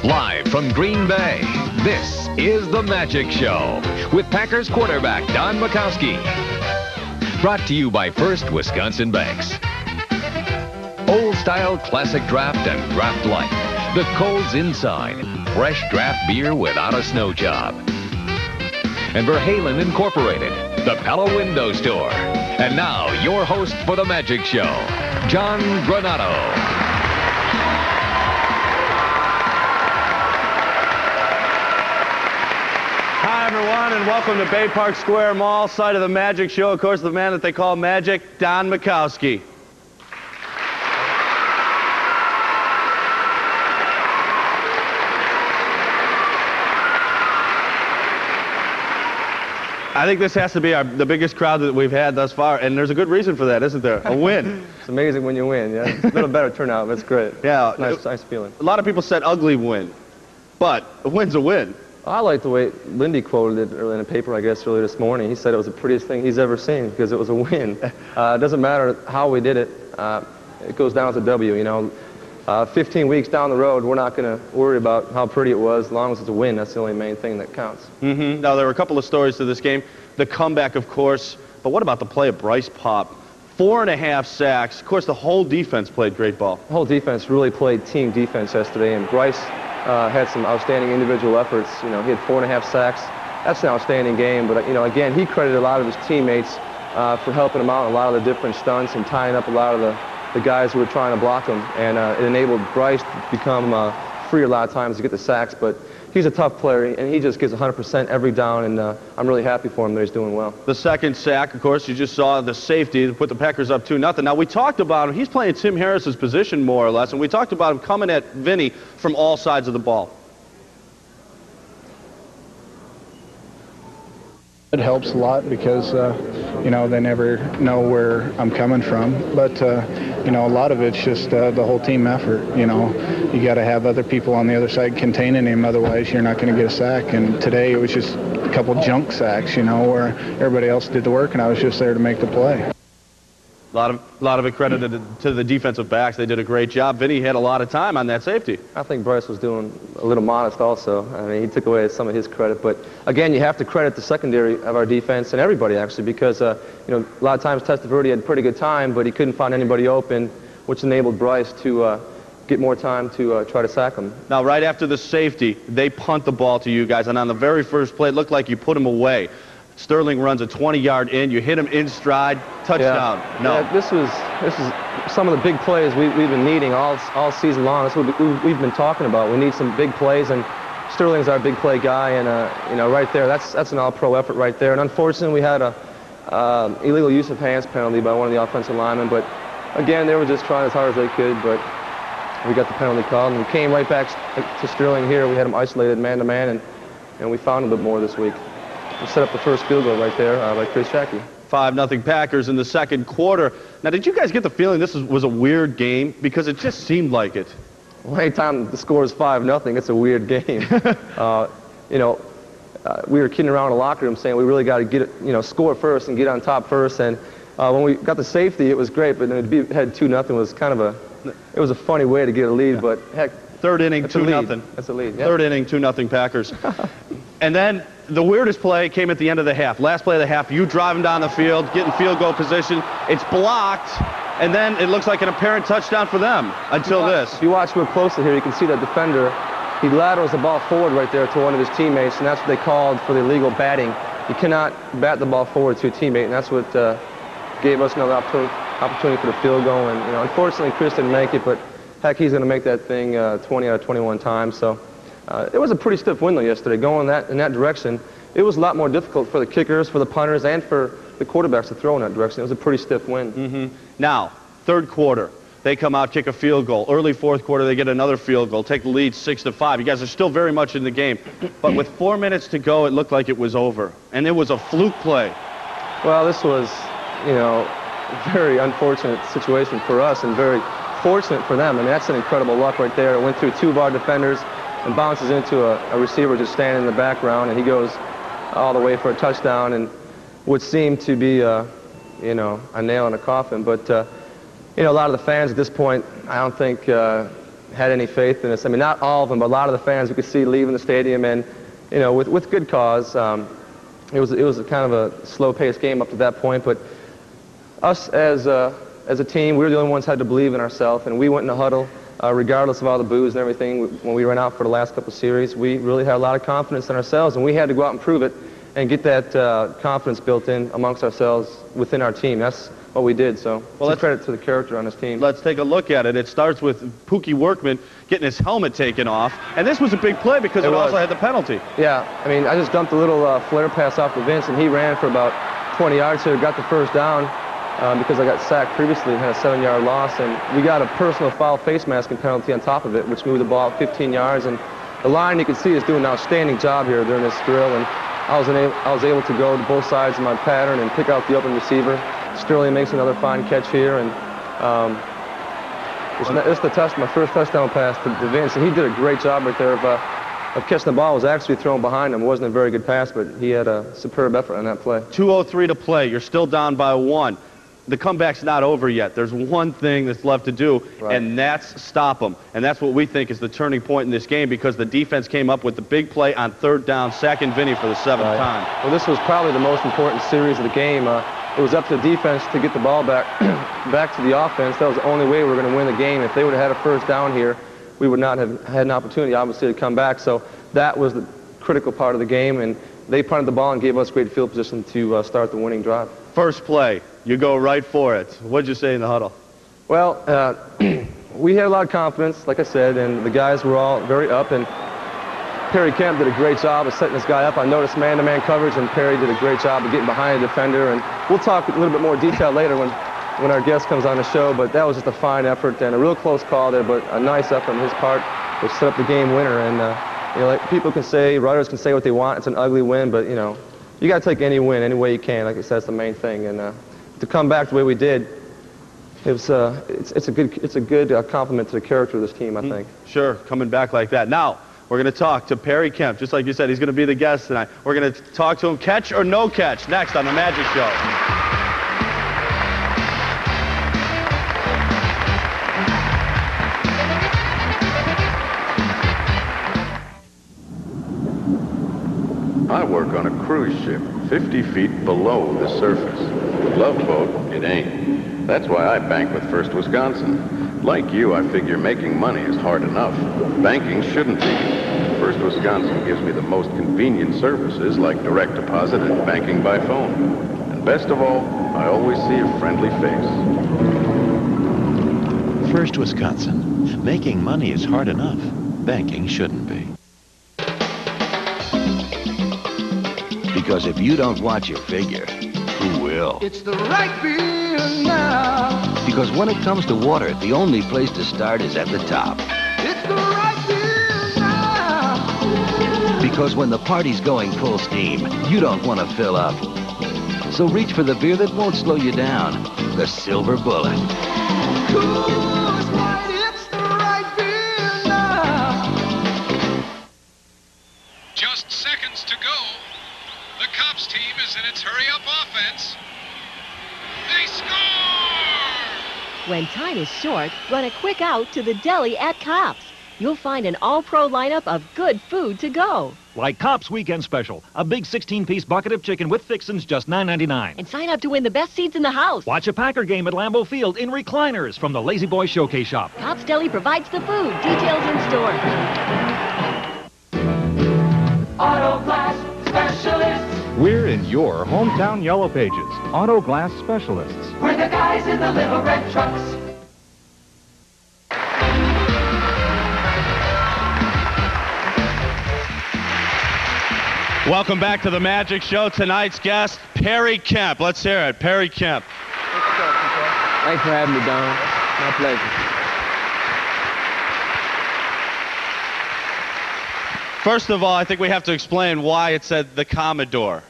Live from Green Bay, this is The Majik Show with Packers quarterback Don Majkowski. Brought to you by First Wisconsin Banks. Old-style classic draft and draft light. The Coles Inside. Fresh draft beer without a snow job. And Verhalen Incorporated, the Pella Window Store. And now, your host for The Majik Show, John Granato. Hi, everyone, and welcome to Bay Park Square Mall, site of The Majik Show. Of course, the man that they call Majik, Don Majkowski. I think this has to be the biggest crowd that we've had thus far, and there's a good reason for that, isn't there? A win. It's amazing when you win, yeah. It's a little better turnout, but it's great. Yeah. Nice feeling. A lot of people said ugly win, but a win's a win. I like the way Lindy quoted it in a paper, I guess, earlier this morning. He said it was the prettiest thing he's ever seen because it was a win. It doesn't matter how we did it. It goes down as a W, you know. 15 weeks down the road, we're not going to worry about how pretty it was as long as it's a win. That's the only main thing that counts. Now, there were a couple of stories to this game. The comeback, of course, but what about the play of Bryce Popp? 4.5 sacks. Of course, the whole defense played great ball. The whole defense really played team defense yesterday, and Bryce had some outstanding individual efforts. You know, he had 4.5 sacks. That's an outstanding game, but, you know, again, he credited a lot of his teammates for helping him out in a lot of the different stunts and tying up a lot of the guys who were trying to block him, and it enabled Bryce to become free a lot of times to get the sacks, but he's a tough player, and he just gives 100% every down, and I'm really happy for him that he's doing well. The second sack, of course, you just saw the safety to put the Packers up 2-0. Now, we talked about him. He's playing Tim Harris's position more or less, and we talked about him coming at Vinny from all sides of the ball. It helps a lot because, you know, they never know where I'm coming from. But, you know, a lot of it's just the whole team effort. You know, you got to have other people on the other side containing him. Otherwise, you're not going to get a sack. And today it was just a couple junk sacks, you know, where everybody else did the work and I was just there to make the play. A lot of it credited to the defensive backs. They did a great job. Vinny had a lot of time on that safety. I think Bryce was doing a little modest also. I mean, he took away some of his credit. But, again, you have to credit the secondary of our defense and everybody, actually, because, you know, a lot of times Testaverde had a pretty good time, but he couldn't find anybody open, which enabled Bryce to get more time to try to sack him. Now, right after the safety, they punt the ball to you guys, and on the very first play, it looked like you put him away. Sterling runs a 20-yard in. You hit him in stride. Touchdown. Yeah. No. Yeah, this is some of the big plays we've been needing all season long. That's what we've been talking about. We need some big plays, and Sterling's our big play guy. And you know, right there, that's an all-pro effort right there. And unfortunately, we had a illegal use of hands penalty by one of the offensive linemen. But again, they were just trying as hard as they could. But we got the penalty called, and we came right back to Sterling here. We had him isolated man-to-man, and we found him a bit more this week. We set up the first field goal right there by Chris Shackey. 5-0 Packers in the second quarter. Now, did you guys get the feeling this was a weird game? Because it just seemed like it. Well, anytime the score is 5-0, it's a weird game. You know, we were kidding around in the locker room saying we really got to get it, you know, score first and get on top first. And when we got the safety, it was great. But then to head 2-0 was kind of it was a funny way to get a lead. Yeah. But heck, third inning, 2-0. That's a lead. Yep. Third inning, 2-0 Packers. And then the weirdest play came at the end of the half. Last play of the half, you driving down the field, getting field goal position. It's blocked, and then it looks like an apparent touchdown for them until this. If you watch real closely here, you can see that defender. He laterals the ball forward right there to one of his teammates, and that's what they called for the illegal batting. You cannot bat the ball forward to a teammate, and that's what gave us another opportunity for the field goal. And, you know, unfortunately, Chris didn't make it, but heck, he's going to make that thing 20 out of 21 times. So it was a pretty stiff window yesterday. Going in that direction, it was a lot more difficult for the kickers, for the punters, and for the quarterbacks to throw in that direction. It was a pretty stiff win. Now, third quarter, they come out, kick a field goal. Early fourth quarter, they get another field goal, take the lead 6-5. You guys are still very much in the game. But with 4 minutes to go, it looked like it was over. And it was a fluke play. Well, this was, you know, a very unfortunate situation for us and very fortunate for them. I mean, that's an incredible luck right there. It went through two of our defenders and bounces into a receiver just standing in the background, and he goes all the way for a touchdown, and would seem to be, you know, a nail in a coffin. But, you know, a lot of the fans at this point, I don't think, you had any faith in us. I mean, not all of them, but a lot of the fans we could see leaving the stadium, and you know, with good cause. It was a kind of a slow-paced game up to that point, but us as a team, we were the only ones who had to believe in ourselves, and we went in a huddle, regardless of all the boos and everything. When we ran out for the last couple of series, we really had a lot of confidence in ourselves, and we had to go out and prove it and get that confidence built in amongst ourselves within our team. That's what we did, so well, it's a credit to the character on this team. Let's take a look at it. It starts with Pookie Workman getting his helmet taken off, and this was a big play because it also had the penalty. Yeah, I mean, I just dumped a little flare pass off to Vince, and he ran for about 20 yards here, got the first down because I got sacked previously and had a 7-yard loss, and we got a personal foul face masking penalty on top of it, which moved the ball 15 yards, and the line, you can see, is doing an outstanding job here during this drill, and I was able to go to both sides of my pattern and pick out the open receiver. Sterling makes another fine catch here, and it's my first touchdown pass to Vince, and he did a great job right there of catching the ball. It was actually thrown behind him. It wasn't a very good pass, but he had a superb effort on that play. 2:03 to play. You're still down by 1. The comeback's not over yet. There's one thing that's left to do, and that's stop them. And that's what we think is the turning point in this game, because the defense came up with the big play on 3rd down, sacking Vinny for the 7th time. Well, this was probably the most important series of the game. It was up to the defense to get the ball back back to the offense. That was the only way we were going to win the game. If they would have had a first down here, we would not have had an opportunity, obviously, to come back. So that was the critical part of the game, and they punted the ball and gave us great field position to start the winning drive. First play, you go right for it. What'd you say in the huddle? Well, we had a lot of confidence, like I said, and the guys were all very up, and Perry Kemp did a great job of setting this guy up. I noticed man-to-man coverage, and Perry did a great job of getting behind the defender, and we'll talk a little bit more detail later when our guest comes on the show, but that was just a fine effort and a real close call there, but a nice effort on his part, which set up the game winner. And you know, like people can say, writers can say what they want, it's an ugly win, but you know, you got to take any win any way you can. Like I said, that's the main thing, and to come back the way we did, it's a good compliment to the character of this team, I think. Sure, coming back like that. Now, we're going to talk to Perry Kemp. Just like you said, he's going to be the guest tonight. We're going to talk to him, catch or no catch, next on The Magic Show. I work on a cruise ship 50 feet below the surface. Love boat, it ain't. That's why I bank with First Wisconsin. Like you, I figure making money is hard enough. Banking shouldn't be. First Wisconsin gives me the most convenient services like direct deposit and banking by phone. And best of all, I always see a friendly face. First Wisconsin. Making money is hard enough. Banking shouldn't be. Because if you don't watch your figure, who will? It's the right beer now. Because when it comes to water, the only place to start is at the top. It's the right beer now. Because when the party's going full steam, you don't want to fill up. So reach for the beer that won't slow you down. The Silver Bullet. Coors Light, it's the right beer now. Just seconds to go. The Cops team is in its hurry-up offense. They score! When time is short, run a quick out to the deli at Cops. You'll find an all-pro lineup of good food to go. Like Cops Weekend Special, a big 16-piece bucket of chicken with fixins, just $9.99. And sign up to win the best seats in the house. Watch a Packer game at Lambeau Field in recliners from the Lazy Boy Showcase Shop. Cops Deli provides the food. Details in store. Auto Glass Specialists. We're in your hometown Yellow Pages, Auto Glass Specialists. We're the guys in the little red trucks. Welcome back to the Magic Show. Tonight's guest, Perry Kemp. Let's hear it. Perry Kemp. Thanks for having me, Don. My pleasure. First of all, I think we have to explain why it said the Commodore.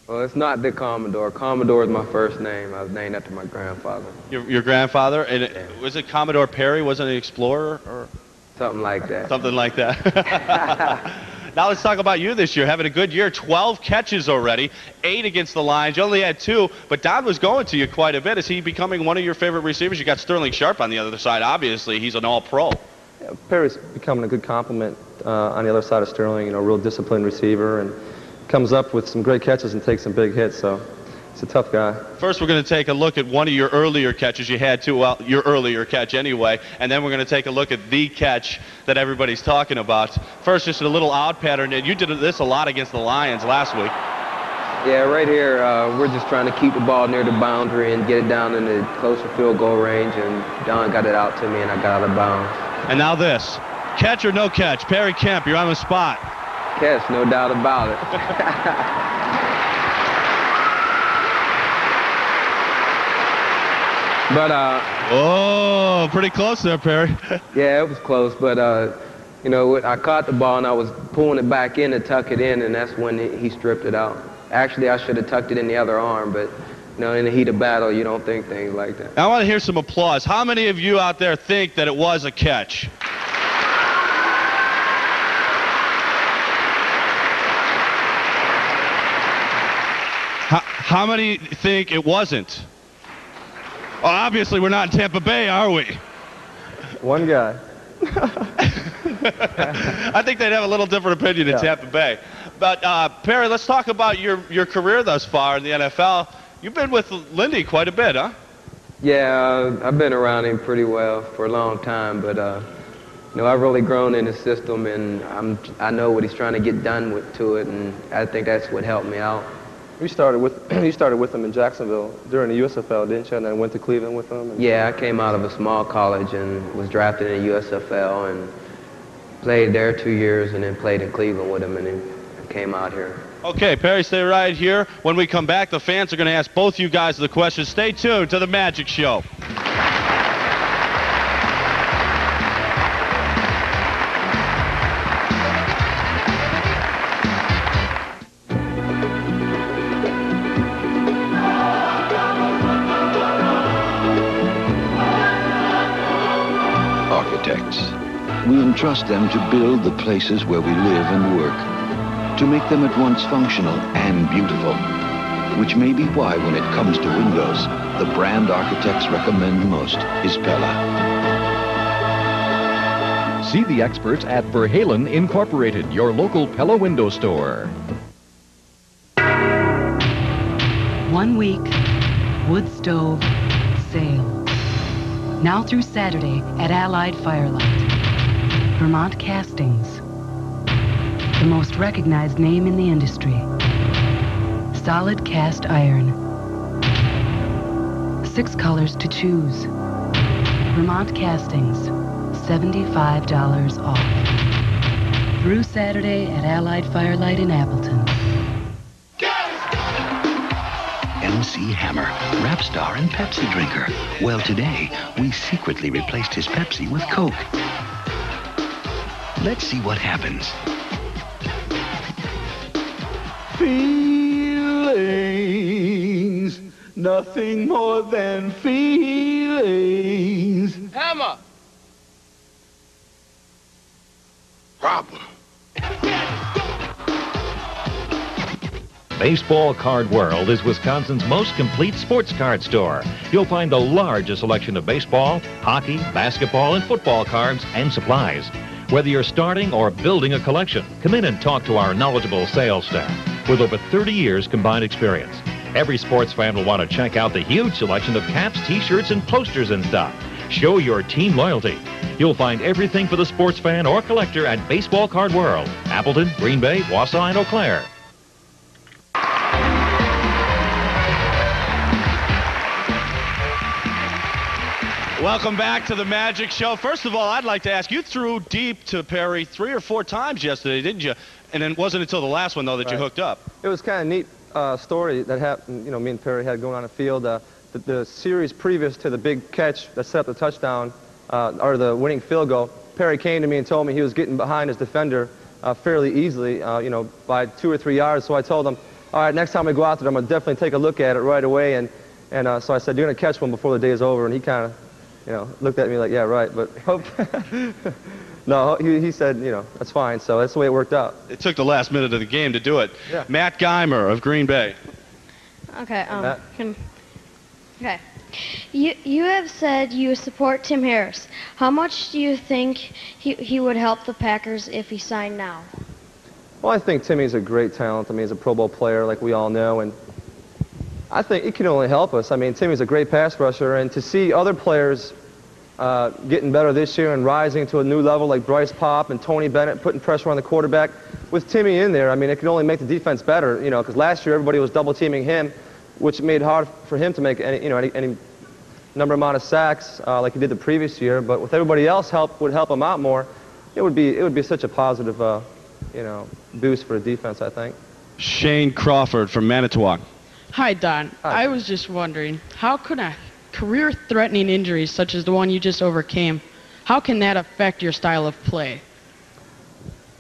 Well, it's not the Commodore. Commodore is my first name. I was named after my grandfather. Your grandfather? And was it Commodore Perry? Wasn't he an explorer? Or something like that. Something like that. Now let's talk about you this year. Having a good year, 12 catches already, 8 against the Lions. You only had 2, but Don was going to you quite a bit. Is he becoming one of your favorite receivers? You got Sterling Sharp on the other side, obviously. He's an all-pro. Perry's becoming a good complement on the other side of Sterling, you know, real disciplined receiver, and comes up with some great catches and takes some big hits, so he's a tough guy. First, we're going to take a look at one of your earlier catches. You had two, well, your earlier catch anyway, and then we're going to take a look at the catch that everybody's talking about. First, just a little out pattern, and you did this a lot against the Lions last week. Yeah, right here, we're just trying to keep the ball near the boundary and get it down in the closer field goal range, and Don got it out to me, and I got out of bounds. And now this. Catch or no catch? Perry Kemp, you're on the spot. Catch, no doubt about it. But, oh, pretty close there, Perry. Yeah, it was close, but, you know, I caught the ball, and I was pulling it back in to tuck it in, and that's when he stripped it out. Actually, I should have tucked it in the other arm, but, you know, in the heat of battle, you don't think things like that. I want to hear some applause. How many of you out there think that it was a catch? How many think it wasn't? Well, obviously, we're not in Tampa Bay, are we? One guy. I think they'd have a little different opinion in Tampa Bay. But, Perry, let's talk about your career thus far in the NFL. You've been with Lindy quite a bit, huh? Yeah, I've been around him pretty well for a long time, but, you know, I've really grown in his system, and I know what he's trying to get done to it, and I think that's what helped me out. You started with him in Jacksonville during the USFL, didn't you? And then went to Cleveland with him? Yeah, I came out of a small college and was drafted in the USFL and played there 2 years and then played in Cleveland with him and then came out here. Okay, Perry, stay right here. When we come back, the fans are going to ask both you guys the questions. Stay tuned to the Magic Show. We entrust them to build the places where we live and work, to make them at once functional and beautiful, which may be why when it comes to windows, the brand architects recommend most is Pella. See the experts at Verhalen Incorporated, your local Pella window store. 1 week, wood stove, sale. Now through Saturday at Allied Firelight. Vermont Castings, the most recognized name in the industry. Solid cast iron. 6 colors to choose. Vermont Castings, $75 off. Through Saturday at Allied Firelight in Appleton. MC Hammer, rap star and Pepsi drinker. Well, today, we secretly replaced his Pepsi with Coke. Let's see what happens. Feelings, nothing more than feelings. Hammer! Problem. Baseball Card World is Wisconsin's most complete sports card store. You'll find the largest selection of baseball, hockey, basketball, and football cards and supplies. Whether you're starting or building a collection, come in and talk to our knowledgeable sales staff with over 30 years combined experience. Every sports fan will want to check out the huge selection of caps, t-shirts, and posters in stock. Show your team loyalty. You'll find everything for the sports fan or collector at Baseball Card World, Appleton, Green Bay, Wausau, and Eau Claire. Welcome back to the Magic Show. First of all, I'd like to ask, you threw deep to Perry 3 or 4 times yesterday, didn't you? And it wasn't until the last one, though, that you hooked up. It was kind of neat story that happened, you know, me and Perry had going on the field. The series previous to the big catch that set up the touchdown, or the winning field goal, Perry came to me and told me he was getting behind his defender fairly easily, you know, by 2 or 3 yards. So I told him, all right, next time we go out there, I'm going to definitely take a look at it right away. And so I said, you're going to catch one before the day is over. And he kind of, you know, looked at me like, yeah, right. But no, he said, you know, that's fine. So that's the way it worked out. It took the last minute of the game to do it. Yeah. Matt Geimer of Green Bay. Okay. Matt? Okay. You have said you support Tim Harris. How much do you think he would help the Packers if he signed now? Well, I think Timmy's a great talent. I mean, he's a Pro Bowl player, like we all know, and I think it can only help us. I mean, Timmy's a great pass rusher, and to see other players getting better this year and rising to a new level, like Bryce Popp and Tony Bennett, putting pressure on the quarterback, with Timmy in there, I mean, it can only make the defense better, you know, because last year everybody was double-teaming him, which made it hard for him to make any number amount of sacks like he did the previous year. But with everybody else would help him out more, it would be such a positive boost for the defense, I think. Shane Crawford from Manitowoc. Hi, Don. Hi. I was just wondering, how could a career-threatening injury such as the one you just overcame, how can that affect your style of play?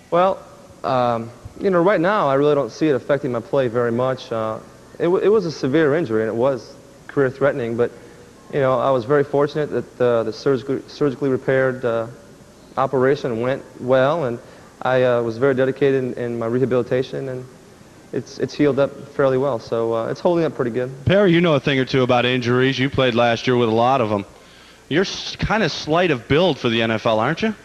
Well, right now I really don't see it affecting my play very much. It was a severe injury, and it was career-threatening, but I was very fortunate that the surgically repaired operation went well, and I was very dedicated in my rehabilitation, and it's healed up fairly well, so it's holding up pretty good. Perry, you know a thing or two about injuries. You played last year with a lot of them. You're kind of slight of build for the NFL, aren't you?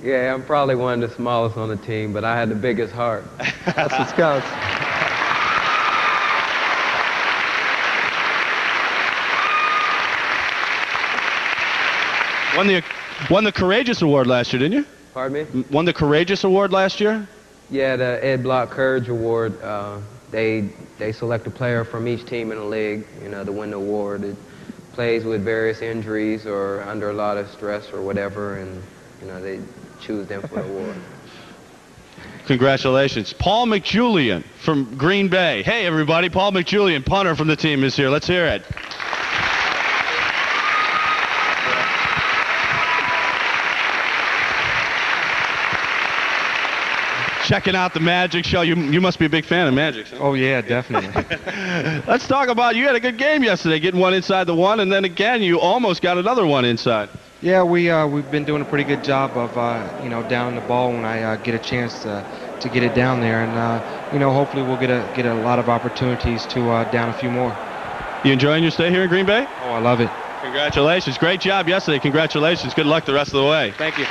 Yeah, I'm probably one of the smallest on the team, but I had the biggest heart. That's what counts. Won the Courageous Award last year, didn't you? Pardon me? Won the Courageous Award last year? Yeah, the Ed Block Courage Award. They select a player from each team in the league, to win the award. It plays with various injuries or under a lot of stress or whatever, and they choose them for the award. Congratulations. Paul McJulian from Green Bay. Hey, everybody, Paul McJulian, punter from the team, is here. Let's hear it. Checking out the Magic show. You must be a big fan of Magic. Huh? Oh, yeah, definitely. Let's talk about, you had a good game yesterday, getting one inside the one, and then again, you almost got another one inside. Yeah, we've been doing a pretty good job of, down the ball when I get a chance to get it down there, and, hopefully we'll get a lot of opportunities to down a few more. You enjoying your stay here in Green Bay? Oh, I love it. Congratulations. Great job yesterday. Congratulations. Good luck the rest of the way. Thank you.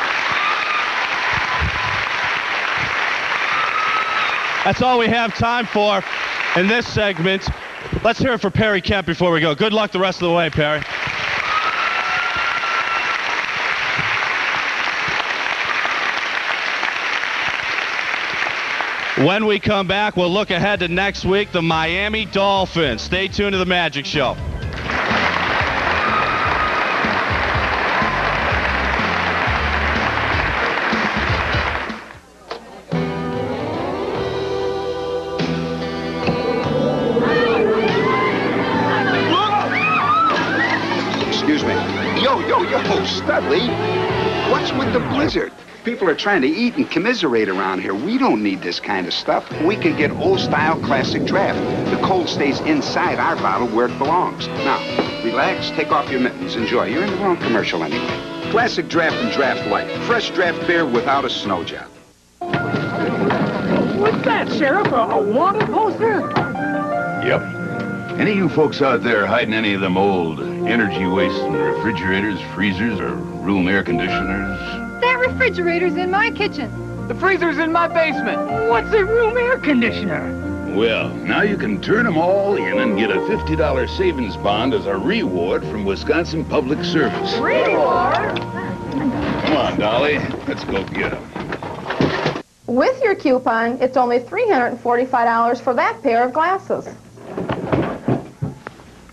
That's all we have time for in this segment. Let's hear it for Perry Kemp before we go. Good luck the rest of the way, Perry. When we come back, we'll look ahead to next week, the Miami Dolphins. Stay tuned to the Magic Show. Yo, Studley, what's with the blizzard? People are trying to eat and commiserate around here. We don't need this kind of stuff. We can get old-style classic draft. The cold stays inside our bottle where it belongs. Now, relax, take off your mittens, enjoy. You're in the wrong commercial anyway. Classic draft and draft light. Fresh draft beer without a snow job. What's that, Sheriff? A wanted poster? Yep. Any of you folks out there hiding any of them old energy-wasting refrigerators, freezers, or room air conditioners? That refrigerator's in my kitchen. The freezer's in my basement. What's a room air conditioner? Well, now you can turn them all in and get a $50 savings bond as a reward from Wisconsin Public Service. Reward? Come on, Dolly. Let's go get them. With your coupon, it's only $345 for that pair of glasses.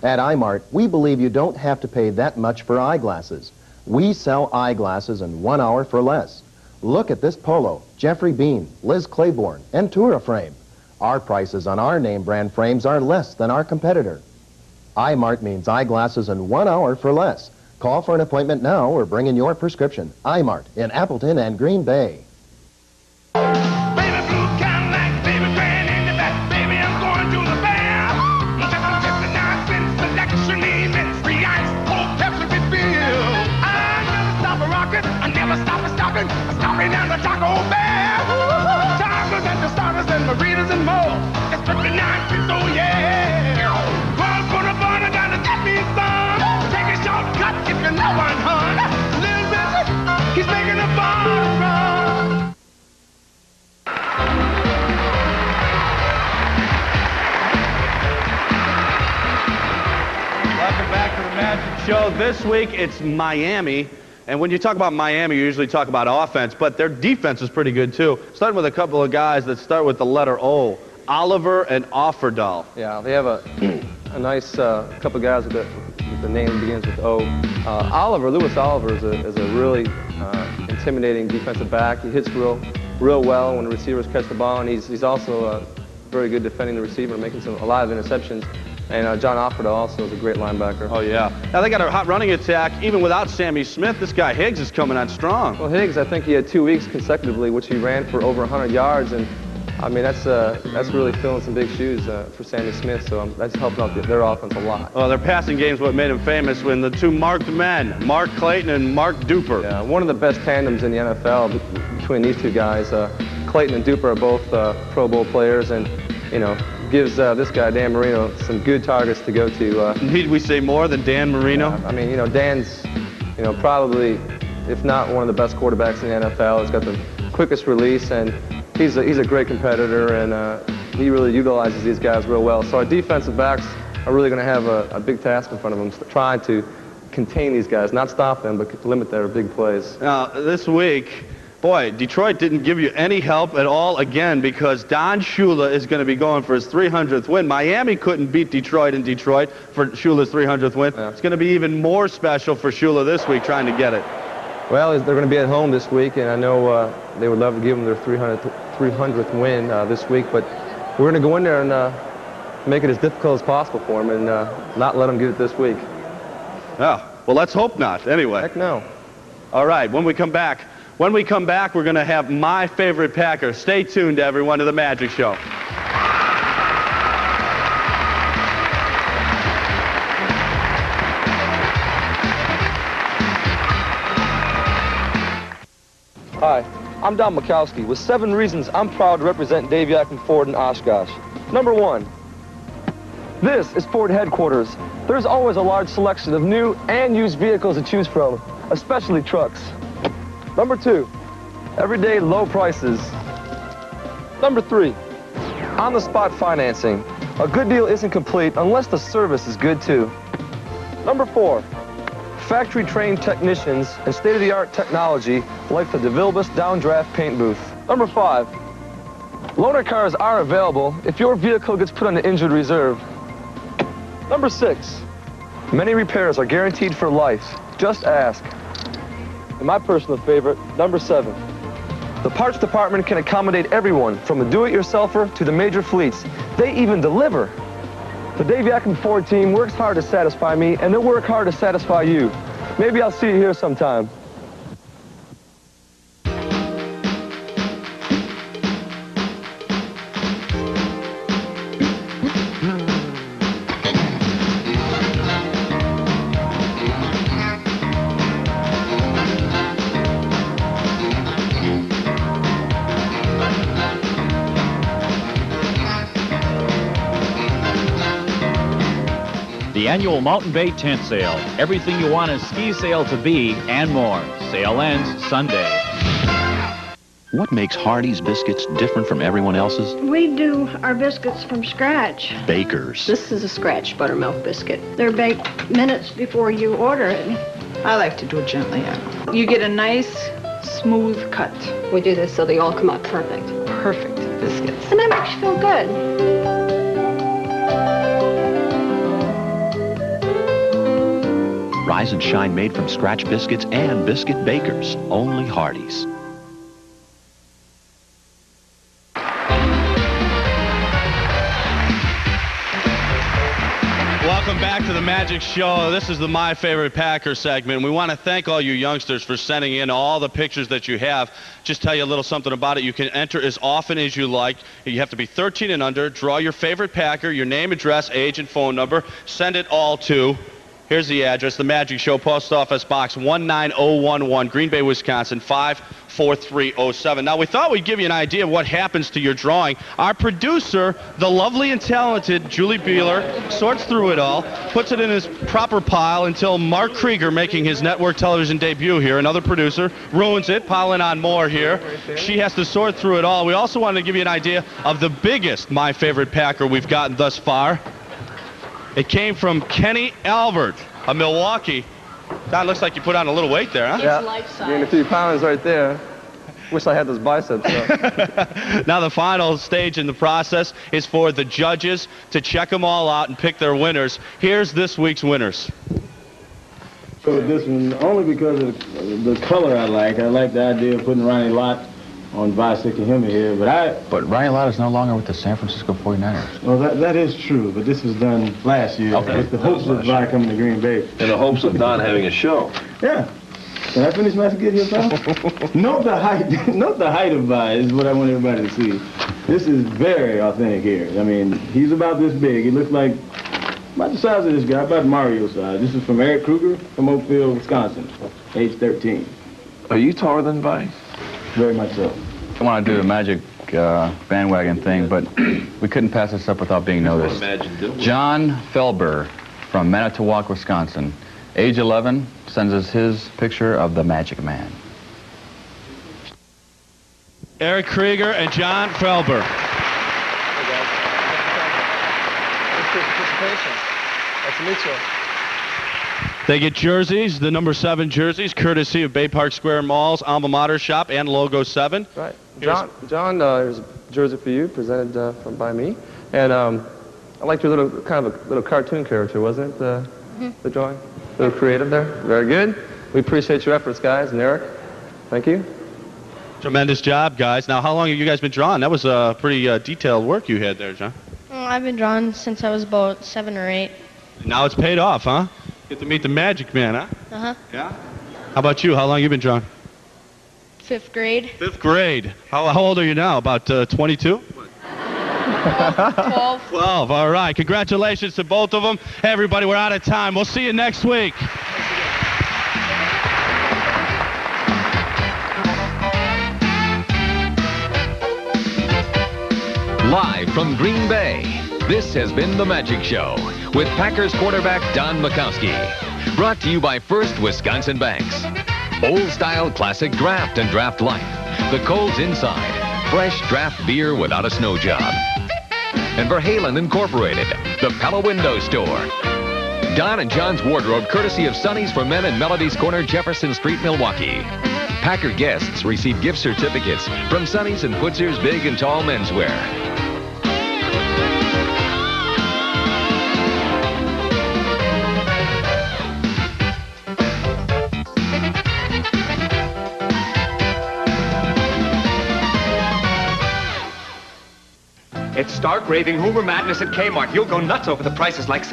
At iMart, we believe you don't have to pay that much for eyeglasses. We sell eyeglasses in 1 hour for less. Look at this polo, Jeffrey Bean, Liz Claiborne, and Tura frame. Our prices on our name brand frames are less than our competitor. iMart means eyeglasses in 1 hour for less. Call for an appointment now or bring in your prescription. iMart in Appleton and Green Bay. Stopping down the Taco Bell. Tacos and the starters and margaritas and more. It's 59 cents, oh yeah. One for the fun, I gotta get me some. He's making the ball run. Welcome back to the Magic Show. This week, it's Miami. And when you talk about Miami, you usually talk about offense, but their defense is pretty good, too. Starting with a couple of guys that start with the letter O, Oliver and Offerdahl. Yeah, they have a nice couple of guys with the name that begins with O. Louis Oliver is a really intimidating defensive back. He hits real well when the receivers catch the ball, and he's also very good defending the receiver, making a lot of interceptions. And John Offerdahl also is a great linebacker. Oh, yeah. Now, they got a hot running attack. Even without Sammy Smith, this guy Higgs is coming on strong. Well, Higgs, I think he had 2 weeks consecutively, which he ran for over 100 yards. And, I mean, that's really filling some big shoes for Sammy Smith. So that's helping out their offense a lot. Well, their passing game's what made him famous when the two marked men, Mark Clayton and Mark Duper. Yeah, one of the best tandems in the NFL between these two guys. Clayton and Duper are both Pro Bowl players, and, you know, gives this guy, Dan Marino, some good targets to go to. Need we say more than Dan Marino? I mean, you know, Dan's, you know, probably, if not one of the best quarterbacks in the NFL. He's got the quickest release, and he's a great competitor, and he really utilizes these guys real well. So our defensive backs are really going to have a big task in front of them, trying to contain these guys, not stop them, but limit their big plays. Now, this week, boy, Detroit didn't give you any help at all again, because Don Shula is going to be going for his 300th win. Miami couldn't beat Detroit in Detroit for Shula's 300th win. Yeah. It's going to be even more special for Shula this week trying to get it. Well, they're going to be at home this week, and I know they would love to give them their 300th win this week, but we're going to go in there and make it as difficult as possible for them and not let them get it this week. Oh, well, let's hope not, anyway. Heck no. All right, when we come back, we're going to have my favorite Packer. Stay tuned, everyone, to the Magic Show. Hi, I'm Don Majkowski with 7 reasons I'm proud to represent Dave Yakin Ford in Oshkosh. Number 1, this is Ford headquarters. There's always a large selection of new and used vehicles to choose from, especially trucks. Number 2, everyday low prices. Number 3, on-the-spot financing. A good deal isn't complete unless the service is good too. Number 4, factory-trained technicians and state-of-the-art technology like the DeVilbiss downdraft paint booth. Number 5, loaner cars are available if your vehicle gets put on the injured reserve. Number 6, many repairs are guaranteed for life. Just ask. And my personal favorite, number 7. The parts department can accommodate everyone from the do-it-yourselfer to the major fleets. They even deliver. The Dave Yakin Ford team works hard to satisfy me, and they'll work hard to satisfy you. Maybe I'll see you here sometime. The annual Mountain Bay Tent Sale. Everything you want a ski sale to be and more. Sale ends Sunday. What makes Hardee's biscuits different from everyone else's? We do our biscuits from scratch. Bakers. This is a scratch buttermilk biscuit. They're baked minutes before you order it. I like to do it gently. You get a nice, smooth cut. We do this so they all come out perfect. Perfect biscuits. And that makes you feel good. Rise and shine made from scratch biscuits and biscuit bakers. Only Hardee's. Welcome back to the Magic Show. This is the My Favorite Packer segment. We want to thank all you youngsters for sending in all the pictures that you have. Just tell you a little something about it. You can enter as often as you like. You have to be 13 and under. Draw your favorite Packer, your name, address, age, and phone number. Send it all to Here's the address, the Magic Show, Post Office Box 19011, Green Bay, Wisconsin, 54307. Now, we thought we'd give you an idea of what happens to your drawing. Our producer, the lovely and talented Julie Beeler, sorts through it all, puts it in his proper pile until Mark Krieger, making his network television debut here, another producer, ruins it, piling on more here. She has to sort through it all. We also wanted to give you an idea of the biggest My Favorite Packer we've gotten thus far. It came from Kenny Albert of Milwaukee. That looks like you put on a little weight there, huh? Yeah, gained a few pounds right there. Wish I had those biceps. Now the final stage in the process is for the judges to check them all out and pick their winners. Here's this week's winners. So this one, only because of the color I like. I like the idea of putting Ronnie Lott on bisecting him here, but Ronnie Lott is no longer with the San Francisco 49ers. Well, that is true, but this was done last year with the hopes of Vi coming to Green Bay. In the hopes of Don having a show. Yeah. Can I finish my skit here, pal? Note the height of Vi is what I want everybody to see. This is very authentic here. I mean, he's about this big. He looks like about the size of this guy, about Mario's size. This is from Eric Kruger from Oakville, Wisconsin, age 13. Are you taller than Vi? Very much so. I want to do the Magic bandwagon thing, but we couldn't pass this up without being noticed. John Felber from Manitowoc, Wisconsin, age 11, sends us his picture of the Magic Man. Eric Krieger and John Felber. Nice to meet you. They get jerseys, the number 7 jerseys, courtesy of Bay Park Square Mall's alma mater shop and Logo 7. Right. John, here's a jersey for you, presented by me. And I liked your little, kind of a little cartoon character, wasn't it, the drawing? A little creative there. Very good. We appreciate your efforts, guys. And Eric, thank you. Tremendous job, guys. Now, how long have you guys been drawing? That was pretty detailed work you had there, John. I've been drawing since I was about 7 or 8. Now it's paid off, huh? Get to meet the Magic Man, huh? Uh-huh. Yeah? How about you? How long you been drawing? 5th grade. 5th grade. How old are you now? About 22? 12. 12. All right. Congratulations to both of them. Hey, everybody, we're out of time. We'll see you next week. Live from Green Bay, this has been The Magic Show with Packers quarterback Don Majkowski. Brought to you by First Wisconsin Banks. Old-style classic draft and draft life. The Coles Inside. Fresh draft beer without a snow job. And Verhalen Incorporated, the Pella Window Store. Don and John's Wardrobe, courtesy of Sonny's for Men and Melody's Corner, Jefferson Street, Milwaukee. Packer guests receive gift certificates from Sonny's and Putzer's Big and Tall Menswear. It's stark raving Hoover madness at Kmart. You'll go nuts over the prices like